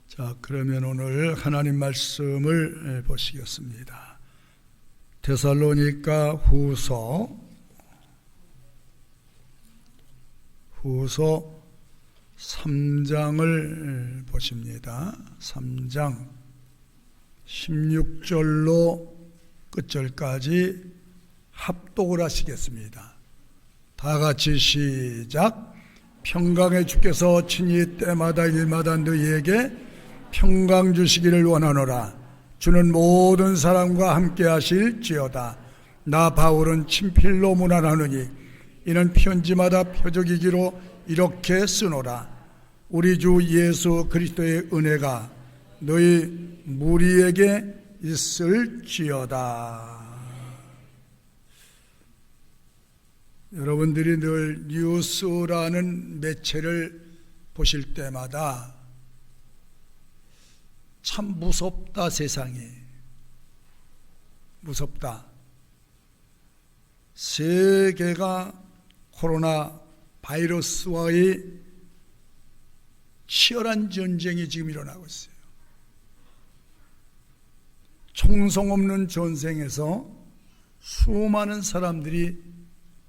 자, 그러면 오늘 하나님 말씀을 보시겠습니다. 데살로니가 후서 3장을 보십니다. 3장 16절로 끝절까지 합독을 하시겠습니다. 다 같이 시작. 평강의 주께서 친히 때마다 일마다 너희에게 평강 주시기를 원하노라. 주는 모든 사람과 함께 하실지어다. 나 바울은 친필로 문안하느니 이는 편지마다 표적이기로 이렇게 쓰노라. 우리 주 예수 그리스도의 은혜가 너희 무리에게 있을지어다. 여러분들이 늘 뉴스라는 매체를 보실 때마다 참 무섭다. 세상이 무섭다. 세계가 코로나 바이러스와의 치열한 전쟁이 지금 일어나고 있어요. 총성 없는 전쟁에서 수많은 사람들이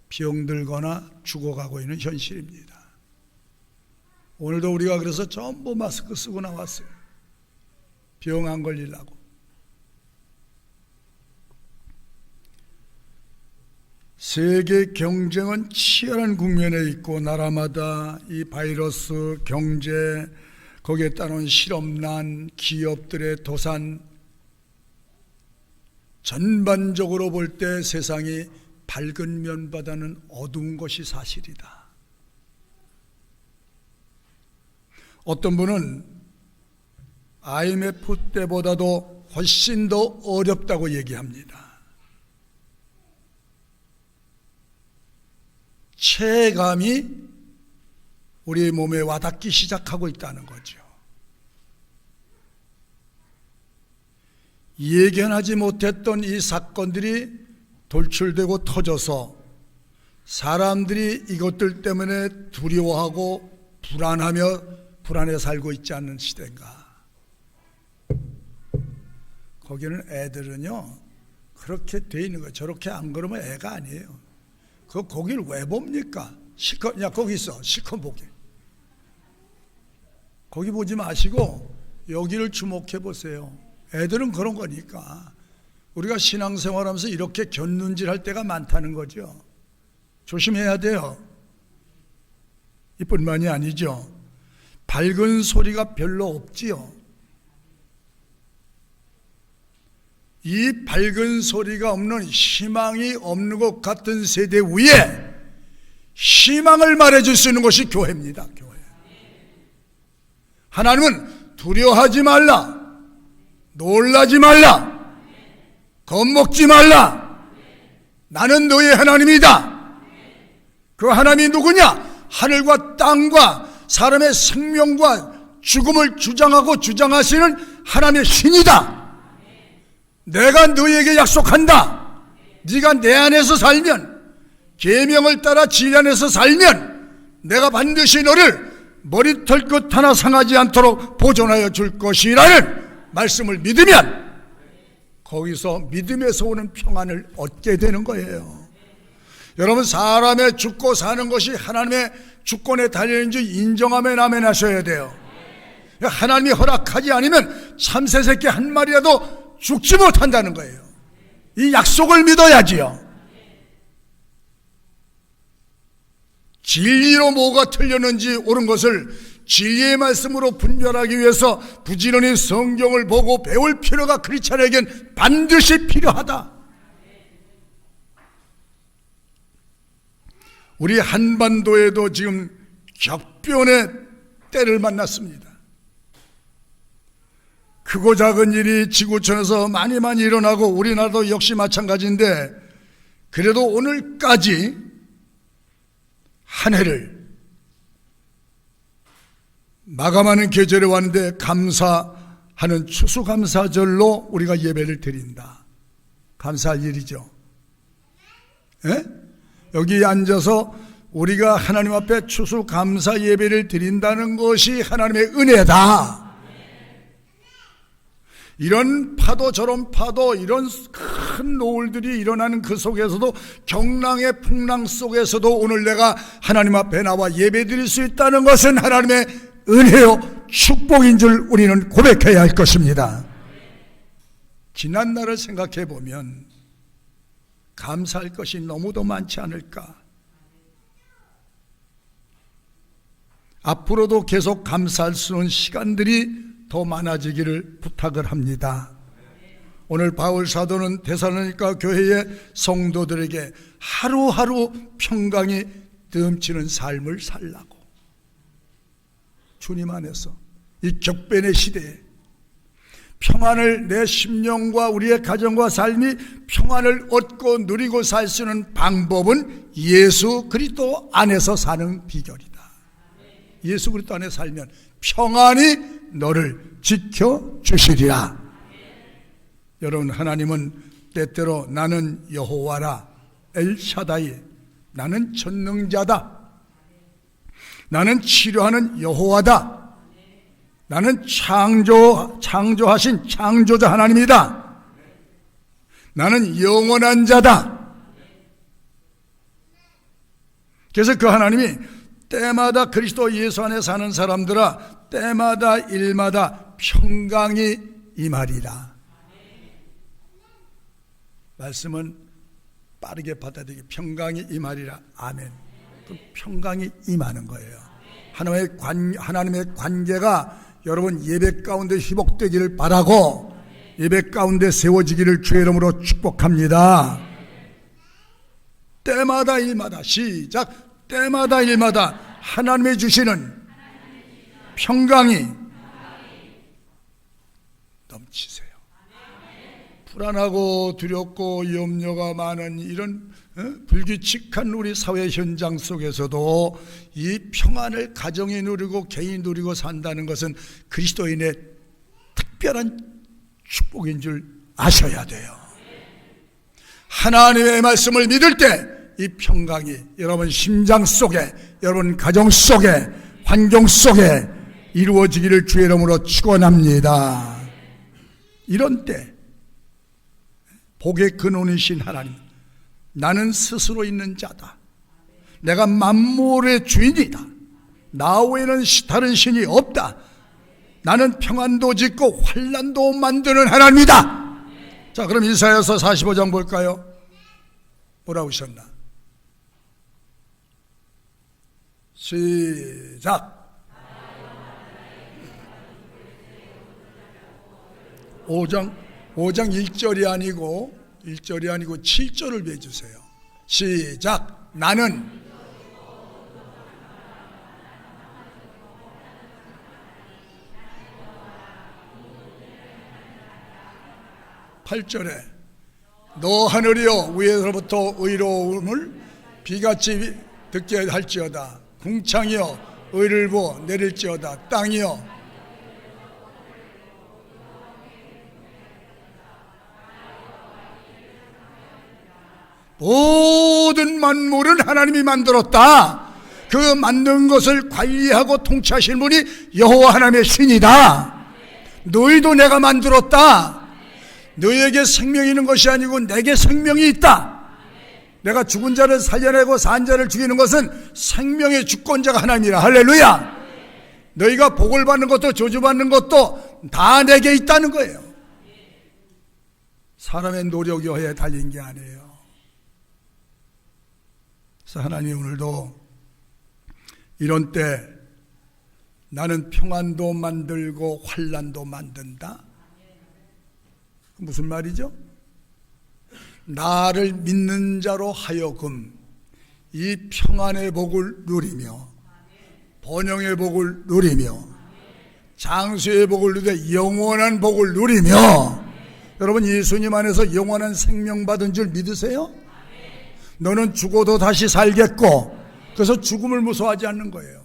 병들거나 죽어가고 있는 현실입니다. 오늘도 우리가 그래서 전부 마스크 쓰고 나왔어요. 병 안 걸리려고. 세계 경쟁은 치열한 국면에 있고 나라마다 이 바이러스, 경제, 거기에 따른 실업난, 기업들의 도산, 전반적으로 볼 때 세상이 밝은 면보다는 어두운 것이 사실이다. 어떤 분은 IMF 때보다도 훨씬 더 어렵다고 얘기합니다. 체감이 우리 몸에 와닿기 시작하고 있다는 거죠. 예견하지 못했던 이 사건들이 돌출되고 터져서 사람들이 이것들 때문에 두려워하고 불안해 살고 있지 않는 시대인가. 거기는 애들은요 그렇게 돼 있는 거예요. 저렇게 안 그러면 애가 아니에요. 거기를 왜 봅니까? 실컷, 야 거기 있어, 실컷 보게. 거기 보지 마시고 여기를 주목해 보세요. 애들은 그런 거니까. 우리가 신앙생활하면서 이렇게 곁눈질할 때가 많다는 거죠. 조심해야 돼요. 이뿐만이 아니죠. 밝은 소리가 별로 없지요. 이 밝은 소리가 없는, 희망이 없는 것 같은 세대 위에 희망을 말해줄 수 있는 것이 교회입니다. 교회. 하나님은 두려워하지 말라, 놀라지 말라, 겁먹지 말라, 나는 너의 하나님이다. 그 하나님이 누구냐? 하늘과 땅과 사람의 생명과 죽음을 주장하시는 하나님의 신이다. 내가 너희에게 약속한다. 네가 내 안에서 살면, 계명을 따라 진리 안에서 살면 내가 반드시 너를 머리털 끝 하나 상하지 않도록 보존하여 줄 것이라는 말씀을 믿으면 거기서 믿음에서 오는 평안을 얻게 되는 거예요. 여러분, 사람의 죽고 사는 것이 하나님의 주권에 달려있는 줄 인정하면 아멘 하셔야 돼요. 하나님이 허락하지 않으면 참새 새끼 한 마리라도 죽지 못한다는 거예요. 이 약속을 믿어야지요. 진리로 뭐가 틀렸는지 옳은 것을 진리의 말씀으로 분별하기 위해서 부지런히 성경을 보고 배울 필요가 크리스찬에겐 반드시 필요하다. 우리 한반도에도 지금 격변의 때를 만났습니다. 크고 작은 일이 지구촌에서 많이 일어나고 우리나라도 역시 마찬가지인데, 그래도 오늘까지 한 해를 마감하는 계절에 왔는데 감사하는 추수감사절로 우리가 예배를 드린다. 감사할 일이죠. 예? 여기 앉아서 우리가 하나님 앞에 추수감사 예배를 드린다는 것이 하나님의 은혜다. 이런 파도 저런 파도 이런 큰 노을들이 일어나는 그 속에서도 경랑의 풍랑 속에서도 오늘 내가 하나님 앞에 나와 예배드릴 수 있다는 것은 하나님의 은혜요 축복인 줄 우리는 고백해야 할 것입니다. 지난 날을 생각해 보면 감사할 것이 너무도 많지 않을까. 앞으로도 계속 감사할 수 있는 시간들이 더 많아지기를 부탁을 합니다. 오늘 바울 사도는 데살로니가 교회의 성도들에게 하루하루 평강이 넘치는 삶을 살라고, 주님 안에서 이 격변의 시대에 평안을, 내 심령과 우리의 가정과 삶이 평안을 얻고 누리고 살 수 있는 방법은 예수 그리스도 안에서 사는 비결이다. 예수 그리스도 안에 살면 평안이 너를 지켜주시리라. 여러분, 하나님은 때때로 나는 여호와라, 엘샤다이, 나는 전능자다, 나는 치료하는 여호와다, 나는 창조하신 창조자 하나님이다, 나는 영원한 자다. 그래서 그 하나님이 때마다 그리스도 예수 안에 사는 사람들아, 때마다 일마다 평강이 임하리라. 말씀은 빠르게 받아들이기, 평강이 임하리라. 아멘. 그 평강이 임하는 거예요. 하나님의 관계가 여러분 예배 가운데 회복되기를 바라고, 예배 가운데 세워지기를 주의 이름으로 축복합니다. 때마다 일마다, 시작. 때마다 일마다 하나님이 주시는 평강이 넘치세요. 불안하고 두렵고 염려가 많은 이런 불규칙한 우리 사회 현장 속에서도 이 평안을 가정이 누리고 개인이 누리고 산다는 것은 그리스도인의 특별한 축복인 줄 아셔야 돼요. 하나님의 말씀을 믿을 때 이 평강이 여러분 심장 속에, 여러분 가정 속에, 환경 속에 이루어지기를 주의 이름으로 축원합니다. 이런 때 복의 근원이신 하나님, 나는 스스로 있는 자다, 내가 만물의 주인이다, 나 외에는 다른 신이 없다, 나는 평안도 짓고 환난도 만드는 하나님이다. 자, 그럼 이사야서 45장 볼까요? 뭐라고 하셨나? 시작. 5장 1절이 아니고 7절을 배주세요. 시작. 나는 8절에 너 하늘이여 위에서부터 의로움을 비같이 듣게 할지어다. 궁창이여 의를 부어 내릴지어다. 땅이여 모든 만물은 하나님이 만들었다. 그 만든 것을 관리하고 통치하실 분이 여호와 하나님의 신이다. 너희도 내가 만들었다. 너희에게 생명이 있는 것이 아니고 내게 생명이 있다. 내가 죽은 자를 살려내고 산 자를 죽이는 것은 생명의 주권자가 하나님이라. 할렐루야. 너희가 복을 받는 것도 저주받는 것도 다 내게 있다는 거예요. 사람의 노력이 허에 달린 게 아니에요. 그래서 하나님 오늘도 이런 때 나는 평안도 만들고 환난도 만든다. 무슨 말이죠? 나를 믿는 자로 하여금 이 평안의 복을 누리며 번영의 복을 누리며 장수의 복을 누리며 영원한 복을 누리며, 여러분 예수님 안에서 영원한 생명 받은 줄 믿으세요? 너는 죽어도 다시 살겠고, 그래서 죽음을 무서워하지 않는 거예요.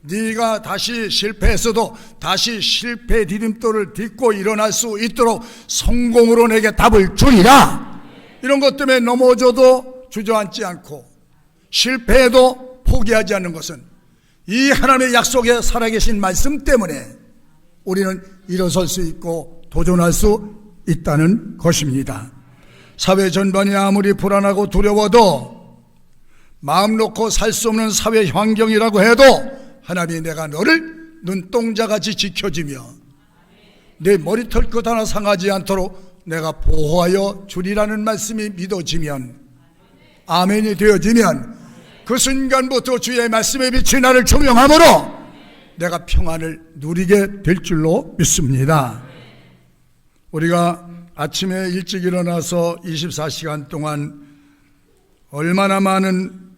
네가 다시 실패했어도 다시 실패 디딤돌을 딛고 일어날 수 있도록 성공으로 내게 답을 주리라. 이런 것 때문에 넘어져도 주저앉지 않고 실패해도 포기하지 않는 것은 이 하나님의 약속에 살아계신 말씀 때문에 우리는 일어설 수 있고 도전할 수 있다는 것입니다. 사회 전반이 아무리 불안하고 두려워도 마음 놓고 살 수 없는 사회 환경이라고 해도 하나님이 내가 너를 눈동자같이 지켜주며 내 머리털 것 하나 상하지 않도록 내가 보호하여 주리라는 말씀이 믿어지면, 아멘이 되어지면 그 순간부터 주의 말씀의 빛이 나를 조명함으로 내가 평안을 누리게 될 줄로 믿습니다. 우리가 아침에 일찍 일어나서 24시간 동안 얼마나 많은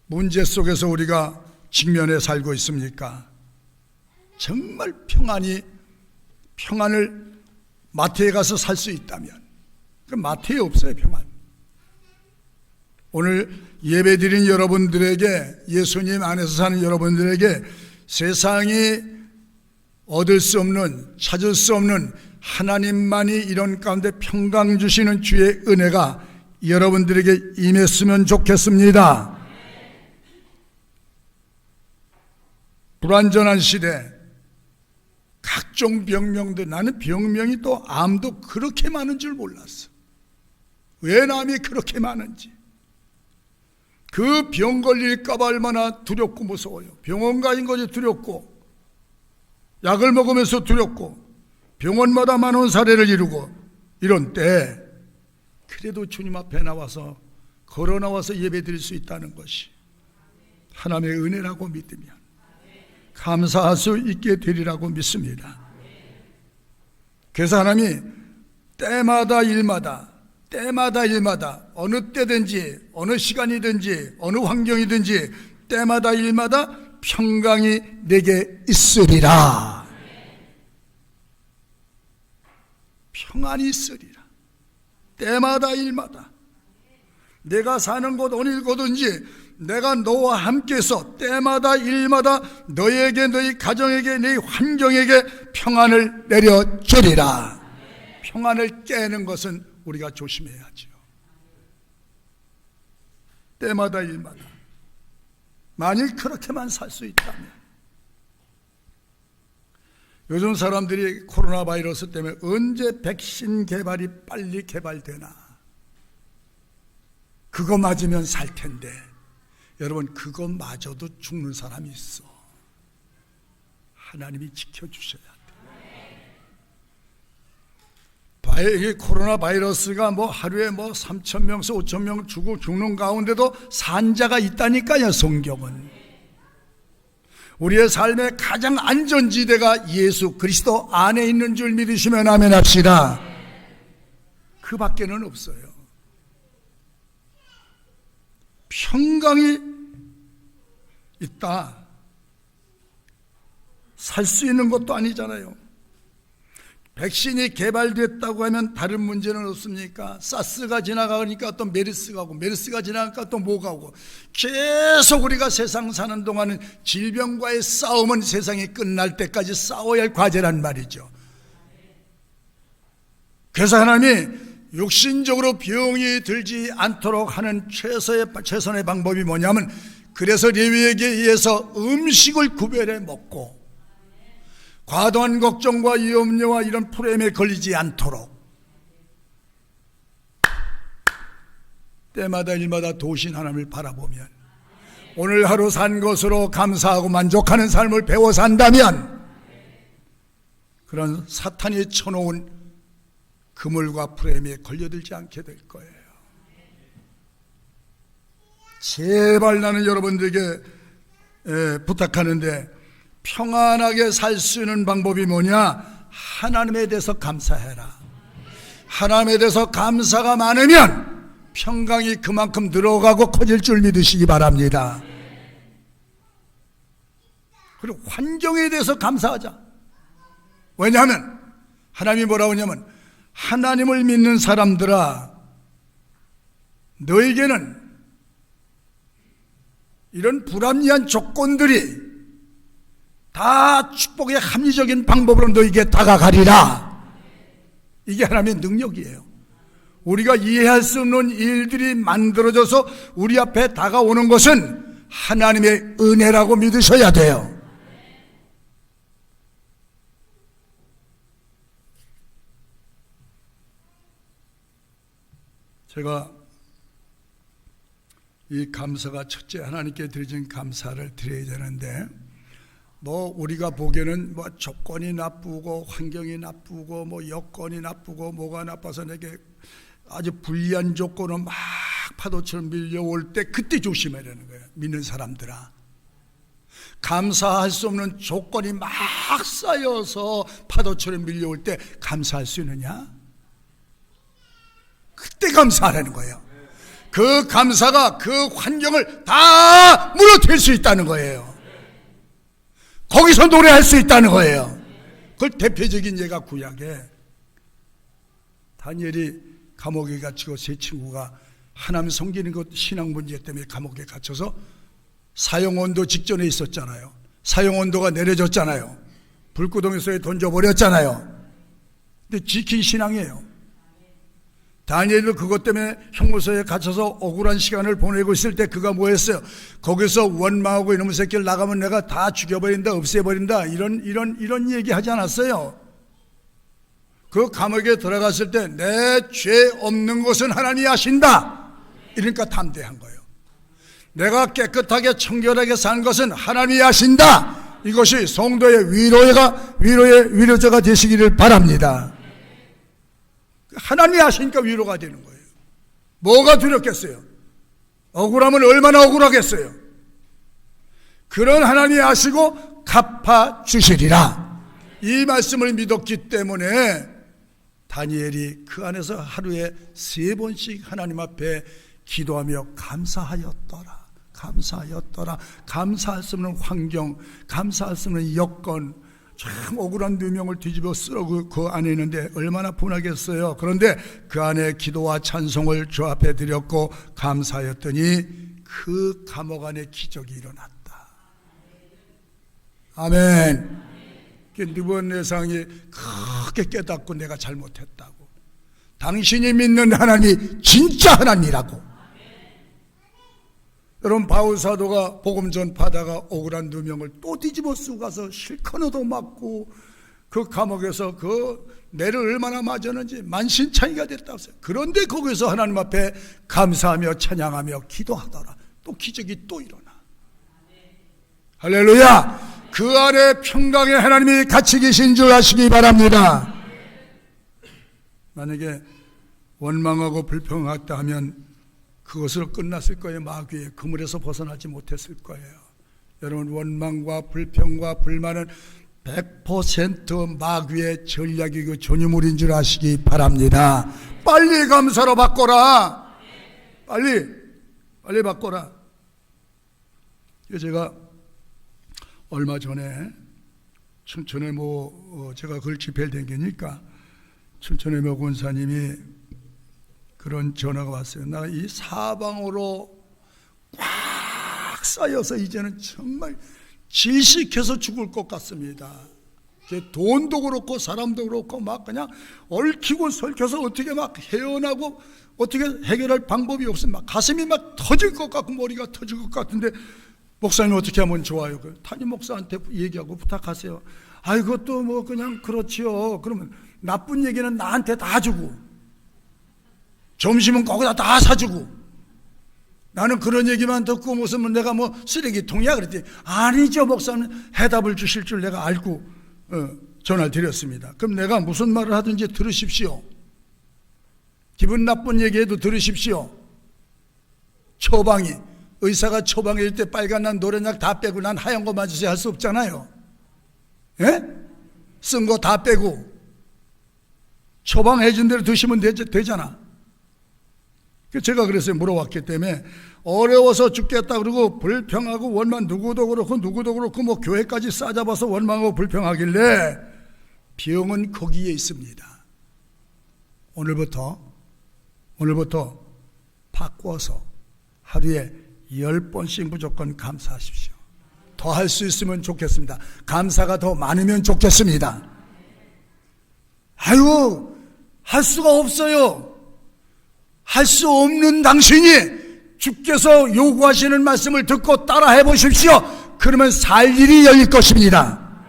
문제 속에서 우리가 직면해 살고 있습니까? 정말 평안을 마트에 가서 살 수 있다면, 그 마트에 없어요, 평안. 오늘 예배 드린 여러분들에게, 예수님 안에서 사는 여러분들에게 세상이 얻을 수 없는, 찾을 수 없는 하나님만이 이런 가운데 평강 주시는 주의 은혜가 여러분들에게 임했으면 좋겠습니다. 불완전한 시대, 각종 병명들, 나는 병명이 또 암도 그렇게 많은 줄 몰랐어. 왜 암이 그렇게 많은지. 그 병 걸릴까 봐 얼마나 두렵고 무서워요. 병원 가는 것이 두렵고, 약을 먹으면서 두렵고, 병원마다 많은 사례를 이루고, 이런 때 그래도 주님 앞에 나와서, 걸어 나와서 예배 드릴 수 있다는 것이 하나님의 은혜라고 믿으면 감사할 수 있게 되리라고 믿습니다. 그래서 하나님이 때마다 일마다 어느 때든지 어느 시간이든지 어느 환경이든지 때마다 일마다 평강이 내게 있으리라. 평안이 있으리라. 때마다 일마다 내가 사는 곳 어느 곳든지 내가 너와 함께해서 때마다 일마다 너에게, 너희 가정에게, 너희 환경에게 평안을 내려주리라. 평안을 깨는 것은 우리가 조심해야죠. 때마다 일마다. 만일 그렇게만 살 수 있다면. 요즘 사람들이 코로나 바이러스 때문에 언제 백신 개발이 빨리 개발되나, 그거 맞으면 살 텐데, 여러분, 그거 맞아도 죽는 사람이 있어. 하나님이 지켜주셔야 돼. 이 코로나 바이러스가 하루에 3,000명에서 5,000명 죽는 가운데도 산자가 있다니까요, 성경은. 우리의 삶의 가장 안전지대가 예수 그리스도 안에 있는 줄 믿으시면 아멘 합시다. 그 밖에는 없어요. 평강이 있다. 살 수 있는 것도 아니잖아요. 백신이 개발됐다고 하면 다른 문제는 없습니까? 사스가 지나가니까 또 메르스가 오고, 메르스가 지나가니까 또 뭐가 오고, 계속 우리가 세상 사는 동안은 질병과의 싸움은 세상이 끝날 때까지 싸워야 할 과제란 말이죠. 그래서 하나님이 육신적으로 병이 들지 않도록 하는 최선의 방법이 뭐냐면, 그래서 레위에게 의해서 음식을 구별해 먹고 과도한 걱정과 염려와 이런 프레임에 걸리지 않도록 때마다 일마다 도우신 하나님을 바라보면, 오늘 하루 산 것으로 감사하고 만족하는 삶을 배워 산다면, 그런 사탄이 쳐놓은 그물과 프레임에 걸려들지 않게 될 거예요. 제발 나는 여러분들에게 부탁하는데, 평안하게 살 수 있는 방법이 뭐냐? 하나님에 대해서 감사해라. 하나님에 대해서 감사가 많으면 평강이 그만큼 늘어가고 커질 줄 믿으시기 바랍니다. 그리고 환경에 대해서 감사하자. 왜냐하면 하나님이 뭐라고 하냐면, 하나님을 믿는 사람들아, 너에게는 이런 불합리한 조건들이 다 축복의 합리적인 방법으로 너에게 다가가리라. 이게 하나님의 능력이에요. 우리가 이해할 수 없는 일들이 만들어져서 우리 앞에 다가오는 것은 하나님의 은혜라고 믿으셔야 돼요. 제가 이 감사가 첫째 하나님께 드려진 감사를 드려야 되는데, 우리가 보기에는 조건이 나쁘고 환경이 나쁘고 여건이 나쁘고 뭐가 나빠서 내게 아주 불리한 조건은 막 파도처럼 밀려올 때 그때 조심해야 되는 거예요. 믿는 사람들아, 감사할 수 없는 조건이 막 쌓여서 파도처럼 밀려올 때 감사할 수 있느냐? 그때 감사하라는 거예요. 그 감사가 그 환경을 다 무너뜨릴 수 있다는 거예요. 거기서 노래할 수 있다는 거예요. 그걸 대표적인 예가 구약에 다니엘이 감옥에 갇히고 세 친구가 하나님 섬기는 것 신앙 문제 때문에 감옥에 갇혀서 사형온도 직전에 있었잖아요. 사형온도가 내려졌잖아요. 불구덩이에 던져버렸잖아요. 근데 지킨 신앙이에요. 다니엘도 그것 때문에 형무소에 갇혀서 억울한 시간을 보내고 있을 때 그가 뭐 했어요? 거기서 원망하고 이놈의 새끼를 나가면 내가 다 죽여버린다, 없애버린다, 이런 얘기 하지 않았어요. 그 감옥에 들어갔을 때 내 죄 없는 것은 하나님이 아신다, 이러니까 담대한 거예요. 내가 깨끗하게 청결하게 산 것은 하나님이 아신다, 이것이 성도의 위로자가 되시기를 바랍니다. 하나님이 아시니까 위로가 되는 거예요. 뭐가 두렵겠어요? 억울하면 얼마나 억울하겠어요? 그런 하나님이 아시고 갚아주시리라, 이 말씀을 믿었기 때문에 다니엘이 그 안에서 하루에 3번씩 하나님 앞에 기도하며 감사하였더라, 감사하였더라. 감사할 수 없는 환경, 감사할 수 없는 여건, 참 억울한 누명을 뒤집어 쓸어 그 안에 있는데 얼마나 분하겠어요. 그런데 그 안에 기도와 찬송을 주 앞에 드렸고 감사하였더니 그 감옥 안에 기적이 일어났다. 아멘. 느부갓네살이 크게 깨닫고 내가 잘못했다고, 당신이 믿는 하나님이 진짜 하나님이라고. 여러분, 바울 사도가 복음 전파하다가 억울한 누명을 또 뒤집어 쓰고 가서 실컷 얻어맞고 그 감옥에서 그 매를 얼마나 맞았는지 만신창이가 됐다고 했어요. 그런데 거기서 하나님 앞에 감사하며 찬양하며 기도하더라. 또 기적이 또 일어나. 할렐루야. 그 안에 평강의 하나님이 같이 계신 줄 아시기 바랍니다. 만약에 원망하고 불평하다 하면 그것으로 끝났을 거예요. 마귀의 그물에서 벗어나지 못했을 거예요. 여러분, 원망과 불평과 불만은 100% 마귀의 전략이고 전유물인 줄 아시기 바랍니다. 빨리 감사로 바꿔라. 빨리 바꿔라. 제가 얼마 전에 춘천에 제가 그걸 집회를 댕기니까 춘천에 권사님이 그런 전화가 왔어요. 나 이 사방으로 꽉 쌓여서 이제는 정말 질식해서 죽을 것 같습니다. 돈도 그렇고 사람도 그렇고 막 그냥 얽히고 설켜서 어떻게 막 헤어나고 어떻게 해결할 방법이 없으면 막 가슴이 막 터질 것 같고 머리가 터질 것 같은데, 목사님 어떻게 하면 좋아요? 담임 목사한테 얘기하고 부탁하세요. 이것도 그냥 그렇지요. 그러면 나쁜 얘기는 나한테 다 주고 점심은 거기다 다 사주고, 나는 그런 얘기만 듣고 무슨 내가 쓰레기통이야 그랬더니, 아니죠 목사님, 해답을 주실 줄 내가 알고 전화를 드렸습니다. 그럼 내가 무슨 말을 하든지 들으십시오. 기분 나쁜 얘기해도 들으십시오. 처방이, 의사가 처방일 때 빨간 난 노란약 다 빼고 난 하얀 거만 주세요 할 수 없잖아요. 예? 쓴 거 다 빼고 처방해 준 대로 드시면 되잖아. 제가 그랬어요. 물어봤기 때문에. 어려워서 죽겠다 그러고 불평하고 원망, 누구도 그렇고 교회까지 싸잡아서 원망하고 불평하길래, 병은 거기에 있습니다. 오늘부터 바꿔서 하루에 10번씩 무조건 감사하십시오. 더 할 수 있으면 좋겠습니다. 감사가 더 많으면 좋겠습니다. 할 수가 없어요. 할 수 없는 당신이 주께서 요구하시는 말씀을 듣고 따라 해보십시오. 그러면 살 일이 열릴 것입니다.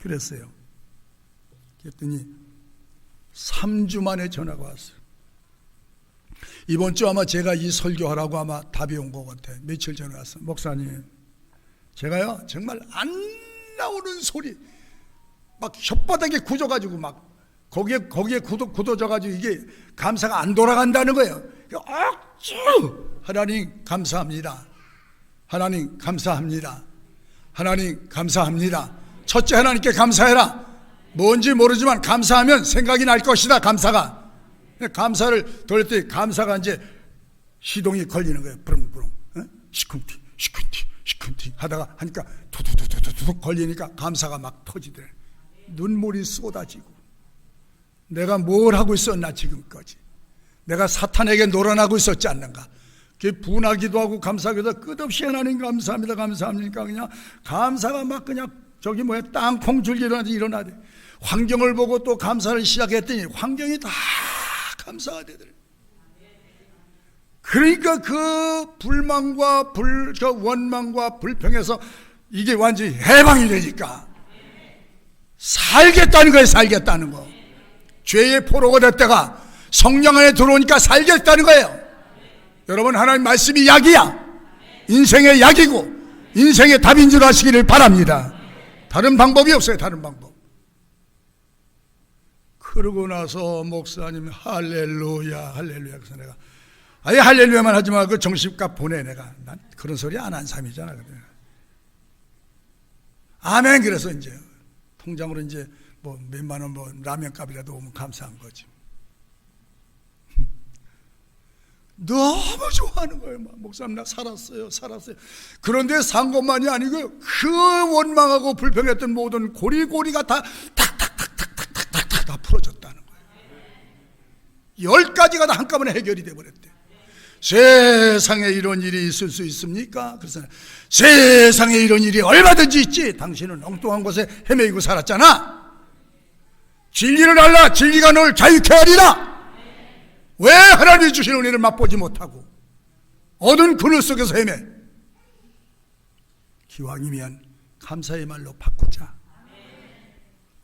그랬어요. 그랬더니 3주 만에 전화가 왔어요. 이번 주 아마 제가 이 설교하라고 아마 답이 온 것 같아. 며칠 전에 왔어. 목사님, 제가요 정말 안 나오는 소리 막 혓바닥에 굳어가지고 막 거기에 굳어져가지고 이게 감사가 안 돌아간다는 거예요. 억지로 하나님 감사합니다. 하나님 감사합니다. 하나님 감사합니다. 첫째 하나님께 감사해라. 뭔지 모르지만 감사하면 생각이 날 것이다. 감사가. 감사를 돌렸더니 감사가 이제 시동이 걸리는 거예요. 부릉부릉. 시쿵티 시쿵티 시쿵티 하다가 하니까 두두두두두둑 걸리니까 감사가 막 터지더래. 눈물이 쏟아지고 내가 뭘 하고 있었나 지금까지. 내가 사탄에게 놀아나고 있었지 않는가. 분하기도 하고 감사하기도 하고 끝없이 하나님 감사합니다 감사합니까 그냥 감사가 막 그냥 저기 뭐야 땅콩 줄기로 일어나대. 환경을 보고 또 감사를 시작했더니 환경이 다 감사가 되더래. 그러니까 그 불만과 그 원망과 불평에서 이게 완전히 해방이 되니까 살겠다는 거예요. 살겠다는 거. 죄의 포로가 됐다가 성령 안에 들어오니까 살겠다는 거예요. 여러분, 하나님 말씀이 약이야. 인생의 약이고 인생의 답인 줄 아시기를 바랍니다. 다른 방법이 없어요. 다른 방법. 그러고 나서 목사님 할렐루야 할렐루야. 그래서 내가 아예 할렐루야만 하지 말고 그 정신값 보내. 내가 난 그런 소리 안 한 사람이잖아. 아멘. 그래서 이제 통장으로 이제 뭐 몇만 원 뭐 라면 값이라도 오면 감사한 거지. 너무 좋아하는 거예요. 목사님 나 살았어요. 그런데 산 것만이 아니고 그 원망하고 불평했던 모든 고리고리가 다 탁탁탁탁탁탁탁 다 풀어졌다는 거예요. 10가지가 다 한꺼번에 해결이 돼버렸대. 세상에 이런 일이 있을 수 있습니까? 그래서 세상에 이런 일이 얼마든지 있지. 당신은 엉뚱한 곳에 헤매이고 살았잖아. 진리를 알라. 진리가 널 자유케 하리라. 왜 하나님이 주시는 은혜를 맛보지 못하고 어두운 그늘 속에서 헤매? 기왕이면 감사의 말로 바꾸자.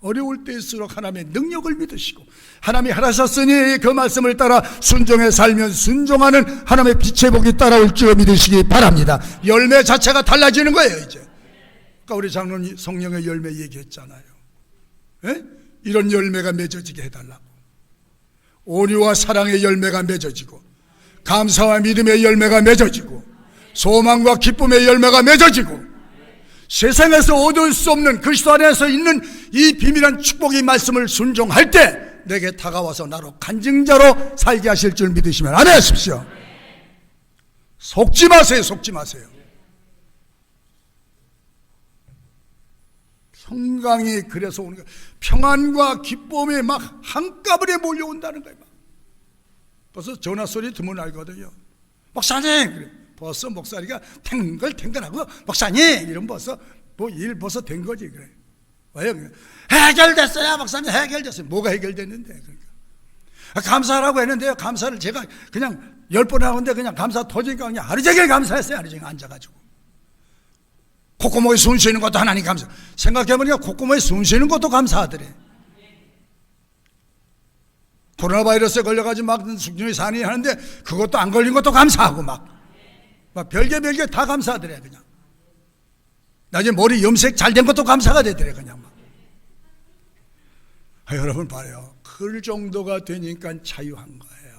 어려울 때일수록 하나님의 능력을 믿으시고 하나님이 하셨으니 그 말씀을 따라 순종해 살면 순종하는 하나님의 빛의 복이 따라올 줄 믿으시기 바랍니다. 열매 자체가 달라지는 거예요. 이제 아까 우리 장로님 성령의 열매 얘기했잖아요. 에? 이런 열매가 맺어지게 해달라고. 온유와 사랑의 열매가 맺어지고 감사와 믿음의 열매가 맺어지고 소망과 기쁨의 열매가 맺어지고 세상에서 얻을 수 없는 그리스도 안에서 있는 이 비밀한 축복의 말씀을 순종할 때 내게 다가와서 나로 간증자로 살게 하실 줄 믿으시면 아멘 하십시오. 속지 마세요. 속지 마세요. 평강이 그래서 오는 거예요. 평안과 기쁨이 막 한꺼번에 몰려온다는 거예요. 벌써 전화 소리 들으면 알거든요. 목사님! 그래. 벌써 목소리가 탱글탱글하고 목사님! 이러면 벌써 뭐 일 벌써 된 거지. 그래. 왜요? 해결됐어요. 목사님 해결됐어요. 뭐가 해결됐는데? 그러니까. 감사하라고 했는데요. 감사를 제가 그냥 10번 하는데 그냥 감사 터지니까 그냥 하루 종일 감사했어요. 하루 종일 앉아가지고. 콧구멍에 숨 쉬는 것도 하나님 감사. 생각해보니까 콧구멍에 숨 쉬는 것도 감사하더래. 코로나 바이러스에 걸려가지고 막 숙중에 사니 하는데 그것도 안 걸린 것도 감사하고 막 별게 다 감사하더래. 그냥 나중에 머리 염색 잘 된 것도 감사가 되더래. 그냥 막. 여러분 봐요. 그 정도가 되니까 자유한 거예요.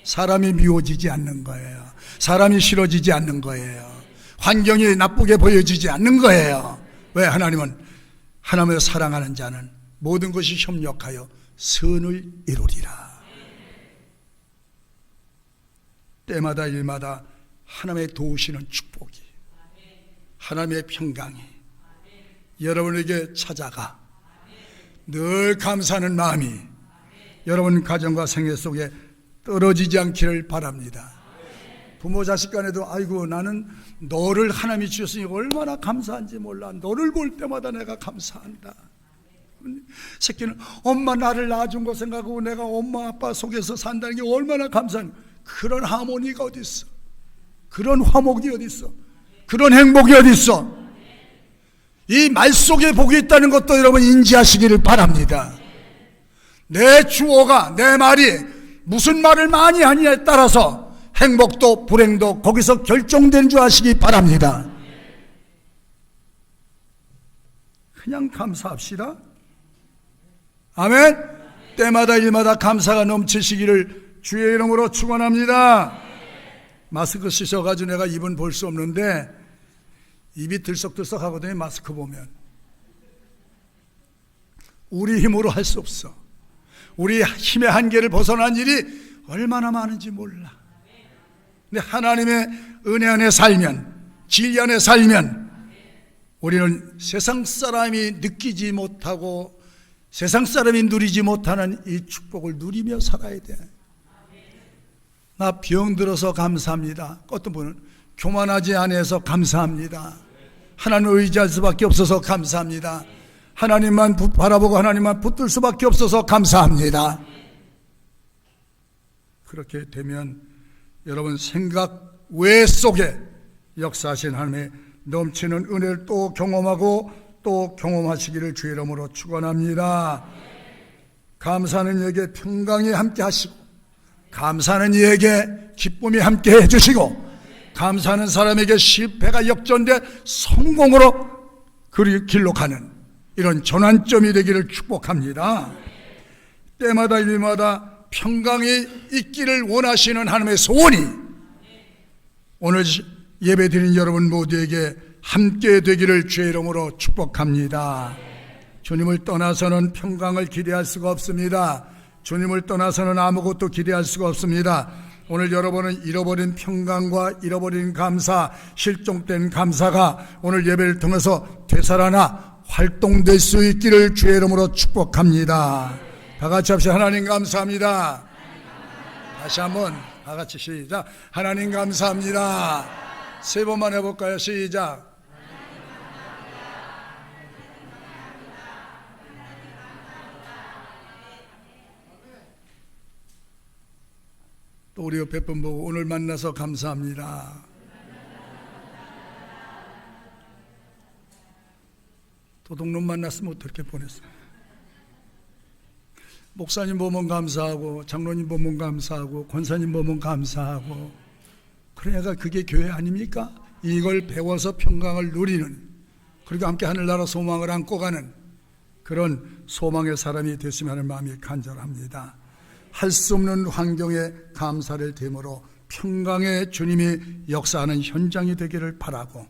사람이 미워지지 않는 거예요. 사람이 싫어지지 않는 거예요. 환경이 나쁘게 보여지지 않는 거예요. 왜? 하나님은 하나님을 사랑하는 자는 모든 것이 협력하여 선을 이루리라. 때마다 일마다 하나님의 도우시는 축복이, 하나님의 평강이 여러분에게 찾아가 늘 감사하는 마음이 여러분 가정과 생애 속에 떨어지지 않기를 바랍니다. 부모 자식 간에도 아이고 나는 너를 하나님이 주셨으니 얼마나 감사한지 몰라. 너를 볼 때마다 내가 감사한다. 새끼는 엄마 나를 낳아준 거 생각하고 내가 엄마 아빠 속에서 산다는 게 얼마나 감사한. 그런 하모니가 어디 있어? 그런 화목이 어디 있어? 그런 행복이 어디 있어? 이 말 속에 복이 있다는 것도 여러분 인지하시기를 바랍니다. 내 주어가 내 말이 무슨 말을 많이 하느냐에 따라서 행복도 불행도 거기서 결정된 줄 아시기 바랍니다. 그냥 감사합시다. 아멘. 때마다 일마다 감사가 넘치시기를 주의 이름으로 축원합니다. 마스크 쓰셔가지고 내가 입은 볼 수 없는데 입이 들썩들썩 하거든요. 마스크 보면 우리 힘으로 할 수 없어. 우리 힘의 한계를 벗어난 일이 얼마나 많은지 몰라. 근데 하나님의 은혜 안에 살면, 진리 안에 살면 우리는 세상 사람이 느끼지 못하고 세상 사람이 누리지 못하는 이 축복을 누리며 살아야 돼. 나 병들어서 감사합니다. 어떤 분은 교만하지 않아서 감사합니다. 하나님을 의지할 수밖에 없어서 감사합니다. 하나님만 바라보고 하나님만 붙들 수밖에 없어서 감사합니다. 그렇게 되면 여러분 생각 외 속에 역사하신 하나님의 넘치는 은혜를 또 경험하고 또 경험하시기를 주의 이름으로 축원합니다. 감사하는 이에게 평강이 함께 하시고, 감사하는 이에게 기쁨이 함께 해주시고, 감사하는 사람에게 실패가 역전돼 성공으로 그 길로 가는 이런 전환점이 되기를 축복합니다. 때마다 일마다 평강이 있기를 원하시는 하나님의 소원이 오늘 예배 드린 여러분 모두에게 함께 되기를 주의 이름으로 축복합니다. 주님을 떠나서는 평강을 기대할 수가 없습니다. 주님을 떠나서는 아무것도 기대할 수가 없습니다. 오늘 여러분은 잃어버린 평강과 잃어버린 감사, 실종된 감사가 오늘 예배를 통해서 되살아나 활동될 수 있기를 주의 이름으로 축복합니다. 다 같이 합시다. 하나님 감사합니다. 다시 한번 다 같이 시작. 하나님 감사합니다. 세 번만 해볼까요? 시작. 또 우리 옆에 분 보고 오늘 만나서 감사합니다. 도둑놈 만났으면 어떻게 보냈어요? 목사님 보면 감사하고 장로님 보면 감사하고 권사님 보면 감사하고, 그러니까 그게 교회 아닙니까? 이걸 배워서 평강을 누리는, 그리고 함께 하늘나라 소망을 안고 가는 그런 소망의 사람이 됐으면 하는 마음이 간절합니다. 할 수 없는 환경에 감사를 됨으로 평강의 주님이 역사하는 현장이 되기를 바라고,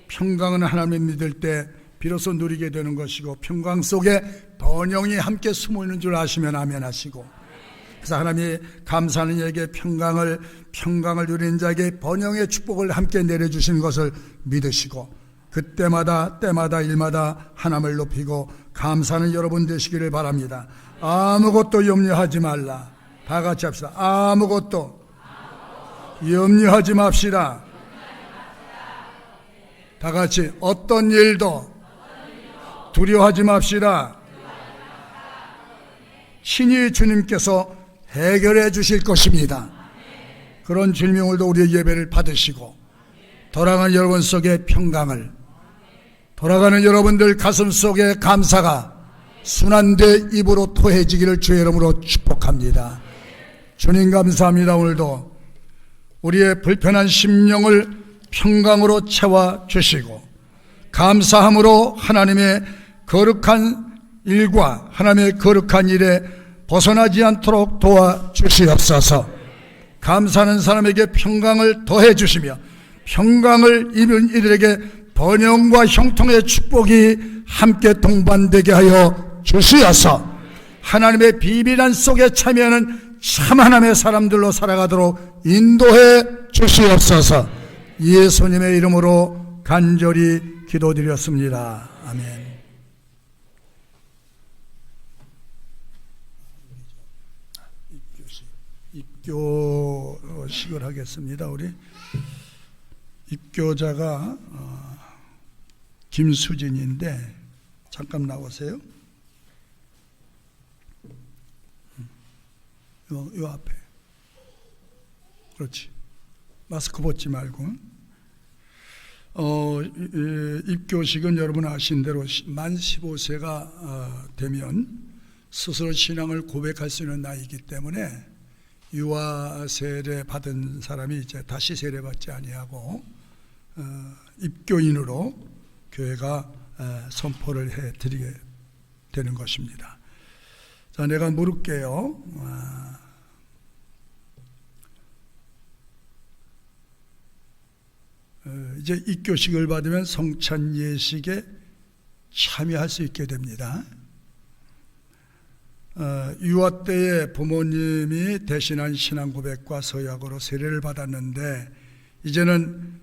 평강은 하나님을 믿을 때 비로소 누리게 되는 것이고, 평강 속에 번영이 함께 숨어 있는 줄 아시면 아멘 하시고, 그래서 하나님이 감사하는 이에게 평강을 누리는 자에게 번영의 축복을 함께 내려주신 것을 믿으시고, 그때마다 때마다 일마다 하나님을 높이고 감사하는 여러분 되시기를 바랍니다. 아무것도 염려하지 말라. 다 같이 합시다. 아무것도 염려하지 맙시다. 다 같이 어떤 일도 두려워하지 맙시다. 신이 주님께서 해결해 주실 것입니다. 그런 질명을도 우리의 예배를 받으시고, 돌아가는 여러분 속에 평강을, 돌아가는 여러분들 가슴 속에 감사가 순환돼 입으로 토해지기를 주의 이름으로 축복합니다. 주님 감사합니다. 오늘도 우리의 불편한 심령을 평강으로 채워주시고, 감사함으로 하나님의 거룩한 일과 하나님의 거룩한 일에 벗어나지 않도록 도와주시옵소서. 감사하는 사람에게 평강을 더해주시며, 평강을 입은 이들에게 번영과 형통의 축복이 함께 동반되게 하여 주시어서 하나님의 비밀한 속에 참여하는 참 하나님의 사람들로 살아가도록 인도해 주시옵소서. 예수님의 이름으로 간절히 기도드렸습니다. 아멘. 입교식을 하겠습니다. 우리 입교자가 김수진인데 잠깐 나오세요. 요 앞에. 그렇지. 마스크 벗지 말고. 입교식은 여러분 아신 대로 만 15세가 되면 스스로 신앙을 고백할 수 있는 나이이기 때문에 유아 세례 받은 사람이 이제 다시 세례 받지 아니하고 입교인으로 교회가 선포를 해드리게 되는 것입니다. 자, 내가 물을게요. 이제 입교식을 받으면 성찬 예식에 참여할 수 있게 됩니다. 유아 때에 부모님이 대신한 신앙 고백과 서약으로 세례를 받았는데 이제는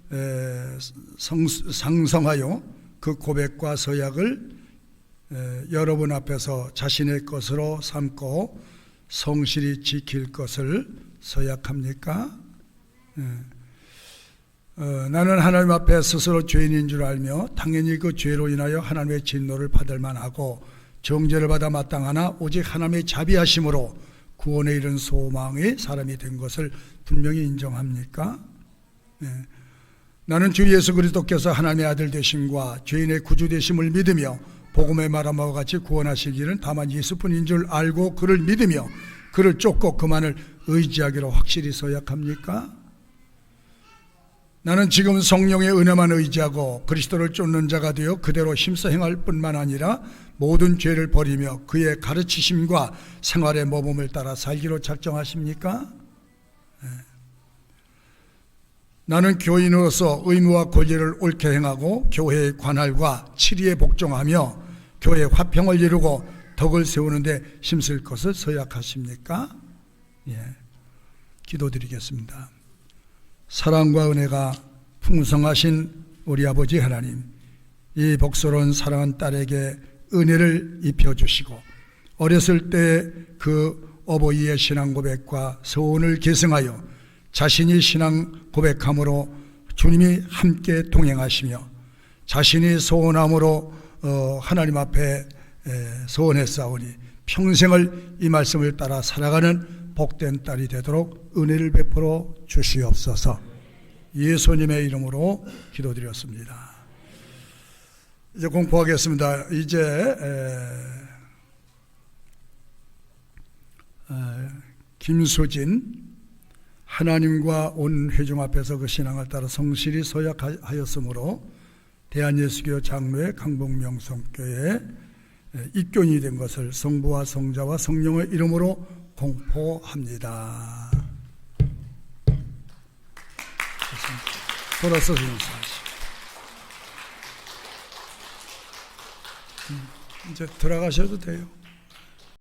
상성하여 그 고백과 서약을 여러분 앞에서 자신의 것으로 삼고 성실히 지킬 것을 서약합니까? 나는 하나님 앞에 스스로 죄인인 줄 알며 당연히 그 죄로 인하여 하나님의 진노를 받을 만하고 정죄를 받아 마땅하나 오직 하나님의 자비하심으로 구원에 이른 소망의 사람이 된 것을 분명히 인정합니까? 나는 주 예수 그리스도께서 하나님의 아들 되심과 죄인의 구주 되심을 믿으며 복음의 말한 바와 같이 구원하실 일은 다만 예수뿐인 줄 알고 그를 믿으며 그를 쫓고 그만을 의지하기로 확실히 서약합니까? 나는 지금 성령의 은혜만 의지하고 그리스도를 쫓는 자가 되어 그대로 힘써 행할 뿐만 아니라 모든 죄를 버리며 그의 가르치심과 생활의 모범을 따라 살기로 작정하십니까? 나는 교인으로서 의무와 권리를 옳게 행하고 교회의 관할과 치리에 복종하며 교회의 화평을 이루고 덕을 세우는 데 힘쓸 것을 서약하십니까? 기도드리겠습니다. 사랑과 은혜가 풍성하신 우리 아버지 하나님, 이 복스러운 사랑한 딸에게 은혜를 입혀주시고 어렸을 때 그 어버이의 신앙 고백과 소원을 계승하여 자신이 신앙 고백함으로 주님이 함께 동행하시며 자신이 소원함으로 하나님 앞에 소원했사오니 평생을 이 말씀을 따라 살아가는 복된 딸이 되도록 은혜를 베풀어 주시옵소서. 예수님의 이름으로 기도드렸습니다. 이제 공포하겠습니다. 이제 김수진 하나님과 온 회중 앞에서 그 신앙을 따라 성실히 서약하였으므로 대한예수교 장로회 강북명성교회에 입교인이 된 것을 성부와 성자와 성령의 이름으로 공포합니다. 돌아서 인사하시죠. 이제 들어가셔도 돼요.